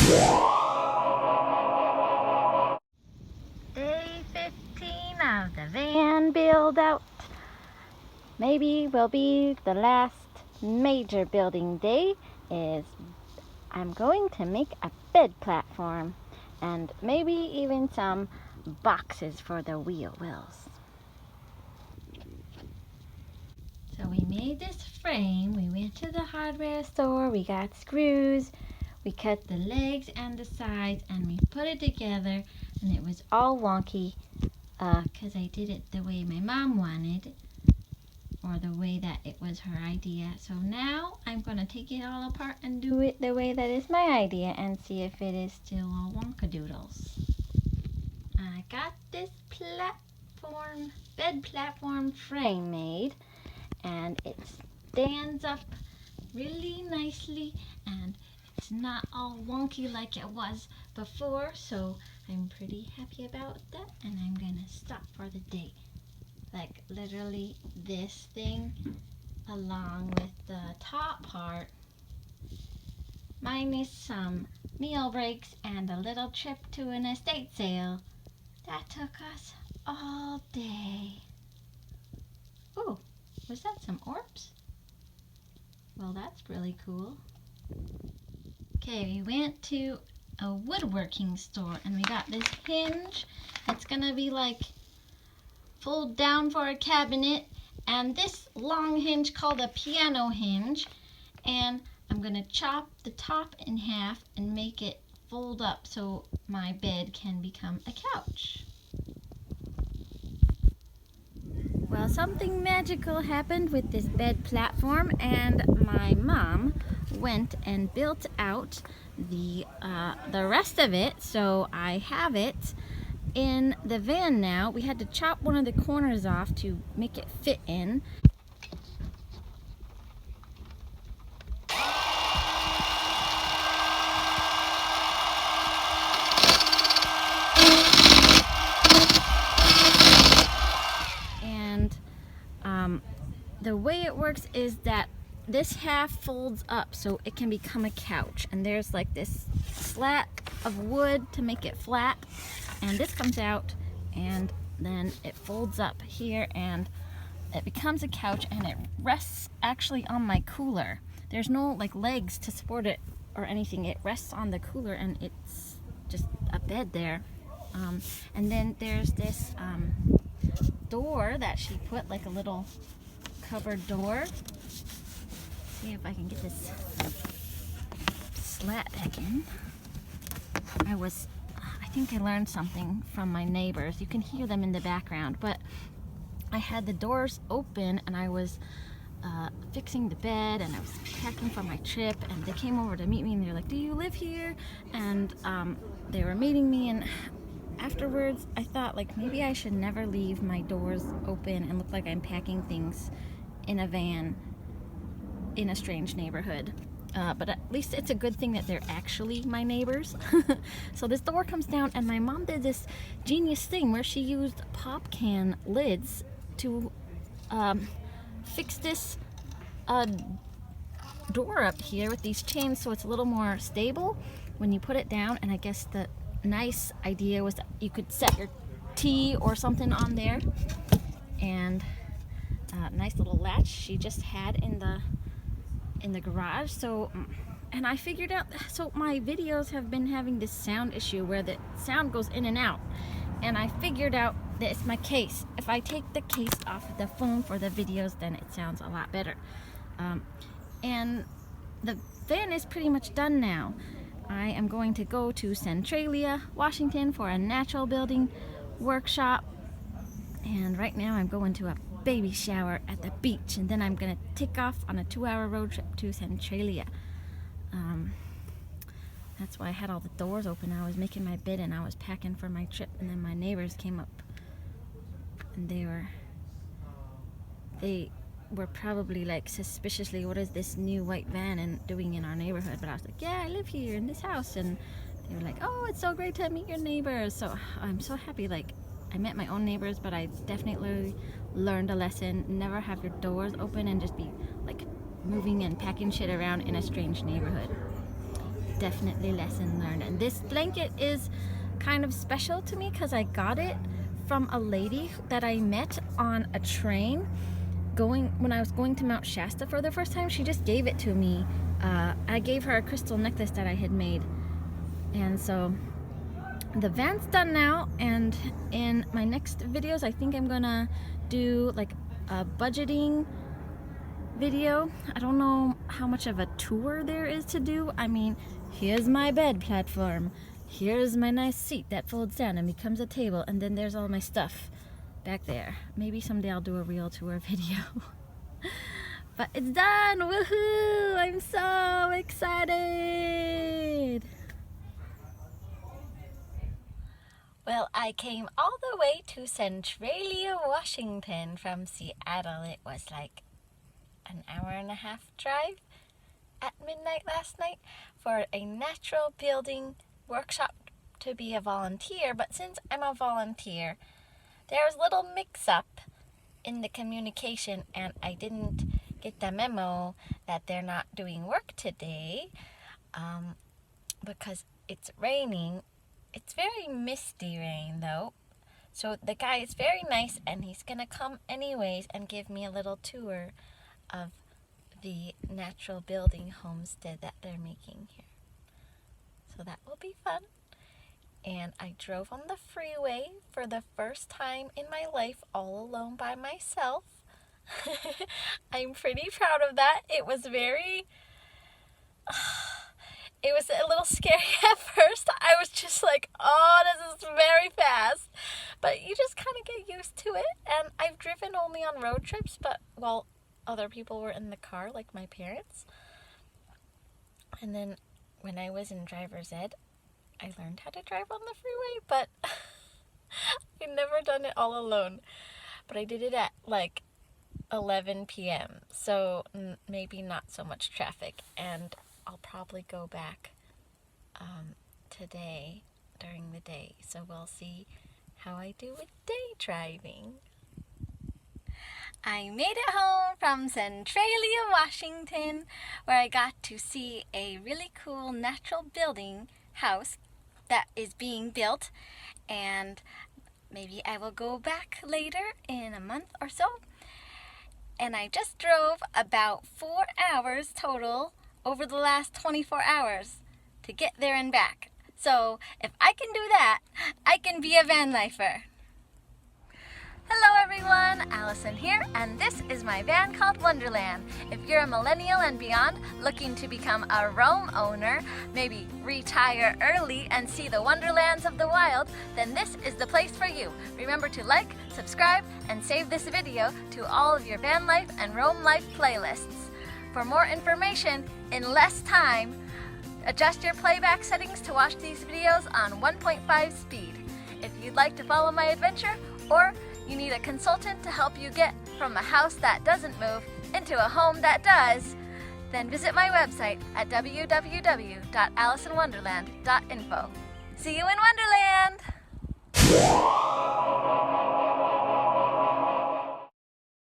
Day 15 of the van build out. Maybe will be the last major building day. I'm going to make a bed platform and maybe even some boxes for the wheel wells. So we made this frame. We went to the hardware store, we got screws, we cut the legs and the sides, and we put it together, and it was all wonky because I did it the way my mom wanted, or the way that it was her idea. So now I'm going to take it all apart and do it the way that is my idea and see if it is still all wonkadoodles. I got this bed platform frame made, and it stands up really nicely, and it's not all wonky like it was before, so I'm pretty happy about that, and I'm gonna stop for the day. Like literally this thing along with the top part, minus some meal breaks and a little trip to an estate sale. That took us all day. Ooh, was that some orbs? Well, that's really cool. Okay, we went to a woodworking store and we got this hinge. It's gonna be like fold down for a cabinet, and this long hinge called a piano hinge, and I'm gonna chop the top in half and make it fold up so my bed can become a couch. Well, something magical happened with this bed platform, and my mom went and built out the rest of it, so I have it in the van now. We had to chop one of the corners off to make it fit in. And the way it works is that this half folds up so it can become a couch, and there's like this slat of wood to make it flat, and this comes out and then it folds up here and it becomes a couch, and it rests actually on my cooler. There's no like legs to support it or anything. It rests on the cooler and it's just a bed there. And then there's this door that she put, like a little cupboard door. See if I can get this slat back in. I think I learned something from my neighbors. You can hear them in the background, but I had the doors open and I was fixing the bed and I was packing for my trip, and they came over to meet me and they're like, "Do you live here?" And they were meeting me, and afterwards I thought like maybe I should never leave my doors open and look like I'm packing things in a van in a strange neighborhood. But at least it's a good thing that they're actually my neighbors. So this door comes down, and my mom did this genius thing where she used pop can lids to fix this door up here with these chains so it's a little more stable when you put it down. And I guess the nice idea was that you could set your tea or something on there, and nice little latch she just had in the garage. So, and I figured out, so my videos have been having this sound issue where the sound goes in and out, and I figured out that it's my case. If I take the case off of the phone for the videos, then it sounds a lot better. And the van is pretty much done now. I am going to go to Centralia, Washington for a natural building workshop, and right now I'm going to a baby shower at the beach, and then I'm gonna take off on a 2-hour road trip to Centralia. That's why I had all the doors open. I was making my bed and I was packing for my trip, and then my neighbors came up, and they were probably like suspiciously, "What is this new white van doing in our neighborhood?" But I was like, "Yeah, I live here in this house," and they were like, "Oh, it's so great to meet your neighbors." So I'm so happy. Like, I met my own neighbors, but I definitely learned a lesson. Never have your doors open and just be like moving and packing shit around in a strange neighborhood. definitely lesson learned. And this blanket is kind of special to me because I got it from a lady that I met on a train when I was going to Mount Shasta for the first time. She just gave it to me. I gave her a crystal necklace that I had made. And so the van's done now, and in my next videos I think I'm gonna do like a budgeting video. I don't know how much of a tour there is to do. I mean, here's my bed platform, here's my nice seat that folds down and becomes a table, and then there's all my stuff back there. Maybe someday I'll do a real tour video. But it's done! Woohoo! I'm so excited! Well, I came all the way to Centralia, Washington from Seattle. It was like an hour-and-a-half drive at midnight last night for a natural building workshop to be a volunteer. But since I'm a volunteer, there's a little mix-up in the communication, and I didn't get the memo that they're not doing work today because it's raining. It's very misty rain though. So the guy is very nice, and he's gonna come anyways and give me a little tour of the natural building homestead that they're making here. So that will be fun. And I drove on the freeway for the first time in my life all alone by myself. I'm pretty proud of that. It was a little scary at first. I was just like, oh, this is very fast. But you just kind of get used to it. And I've driven only on road trips, but while other people were in the car, like my parents. And then when I was in driver's ed, I learned how to drive on the freeway, but I've never done it all alone. But I did it at like 11 p.m. So maybe not so much traffic, and I'll probably go back today during the day, so we'll see how I do with day driving. I made it home from Centralia, Washington, where I got to see a really cool natural building house that is being built, and maybe I will go back later in a month or so. And I just drove about 4 hours total over the last 24 hours to get there and back. So if I can do that, I can be a van lifer. Hello everyone, Allison here, and this is my van called Wonderland. If you're a millennial and beyond looking to become a roam owner, maybe retire early and see the wonderlands of the wild, then this is the place for you. Remember to like, subscribe, and save this video to all of your van life and roam life playlists. For more information in less time, adjust your playback settings to watch these videos on 1.5 speed. If you'd like to follow my adventure, or you need a consultant to help you get from a house that doesn't move into a home that does, then visit my website at www.AlisonWonderland.info. See you in Wonderland!